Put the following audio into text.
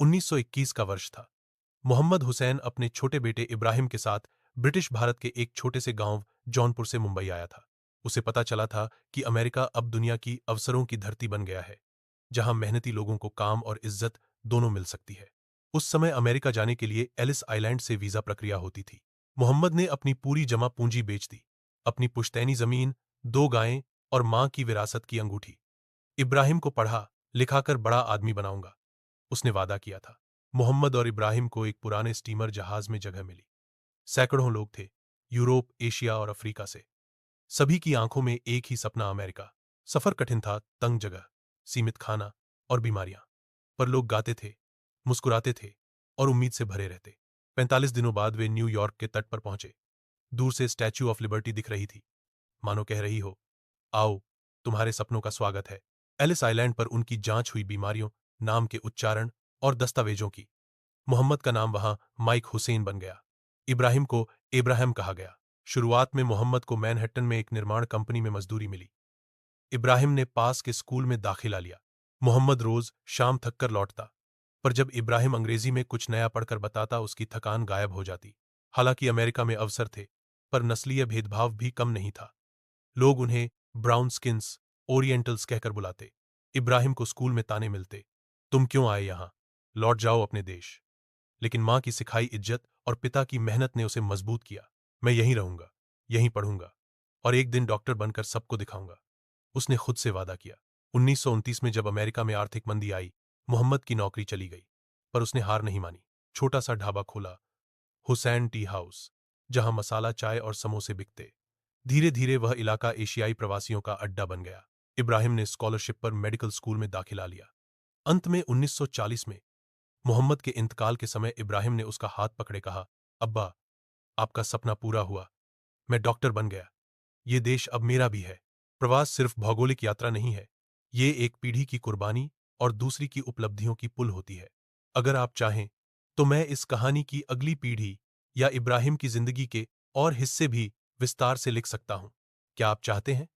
1921 का वर्ष था। मोहम्मद हुसैन अपने छोटे बेटे इब्राहिम के साथ ब्रिटिश भारत के एक छोटे से गांव जौनपुर से मुंबई आया था। उसे पता चला था कि अमेरिका अब दुनिया की अवसरों की धरती बन गया है, जहां मेहनती लोगों को काम और इज्जत दोनों मिल सकती है। उस समय अमेरिका जाने के लिए एलिस आइलैंड से वीजा प्रक्रिया होती थी। मोहम्मद ने अपनी पूरी जमा पूंजी बेच दी, अपनी पुश्तैनी जमीन, 2 गायें और मां की विरासत की अंगूठी। इब्राहिम को पढ़ा लिखाकर बड़ा आदमी बनाऊंगा, उसने वादा किया था। मोहम्मद और इब्राहिम को एक पुराने स्टीमर जहाज में जगह मिली। सैकड़ों लोग थे, यूरोप, एशिया और अफ्रीका से। सभी की आंखों में एक ही सपना, अमेरिका। सफर कठिन था, तंग जगह, सीमित खाना और बीमारियां। पर लोग गाते थे, मुस्कुराते थे और उम्मीद से भरे रहते। 45 दिनों बाद वे न्यूयॉर्क के तट पर पहुंचे। दूर से स्टैच्यू ऑफ लिबर्टी दिख रही थी, मानो कह रही हो, आओ, तुम्हारे सपनों का स्वागत है। एलिस आइलैंड पर उनकी जांच हुई बीमारियों, नाम के उच्चारण और दस्तावेजों की। मोहम्मद का नाम वहां माइक हुसैन बन गया। इब्राहिम को इब्राहिम कहा गया। शुरुआत में मोहम्मद को मैनहट्टन में एक निर्माण कंपनी में मजदूरी मिली। इब्राहिम ने पास के स्कूल में दाखिला लिया। मोहम्मद रोज शाम थक कर लौटता, पर जब इब्राहिम अंग्रेजी में कुछ नया पढ़कर बताता, उसकी थकान गायब हो जाती। हालांकि अमेरिका में अवसर थे, पर नस्लीय भेदभाव भी कम नहीं था। लोग उन्हें ब्राउन स्किन्स, ओरिएंटल्स कहकर बुलाते। इब्राहिम को स्कूल में ताने मिलते, तुम क्यों आए यहां, लौट जाओ अपने देश। लेकिन मां की सिखाई इज्जत और पिता की मेहनत ने उसे मजबूत किया। मैं यहीं रहूंगा, यहीं पढ़ूंगा और एक दिन डॉक्टर बनकर सबको दिखाऊंगा, उसने खुद से वादा किया। 1929 में जब अमेरिका में आर्थिक मंदी आई, मोहम्मद की नौकरी चली गई, पर उसने हार नहीं मानी। छोटा सा ढाबा खोला, हुसैन टी हाउस, जहां मसाला चाय और समोसे बिकते। धीरे धीरे वह इलाका एशियाई प्रवासियों का अड्डा बन गया। इब्राहिम ने स्कॉलरशिप पर मेडिकल स्कूल में दाखिला लिया। अंत में 1940 में मोहम्मद के इंतकाल के समय इब्राहिम ने उसका हाथ पकड़े कहा, अब्बा, आपका सपना पूरा हुआ, मैं डॉक्टर बन गया, ये देश अब मेरा भी है। प्रवास सिर्फ भौगोलिक यात्रा नहीं है, ये एक पीढ़ी की कुर्बानी और दूसरी की उपलब्धियों की पुल होती है। अगर आप चाहें तो मैं इस कहानी की अगली पीढ़ी या इब्राहिम की जिंदगी के और हिस्से भी विस्तार से लिख सकता हूं। क्या आप चाहते हैं?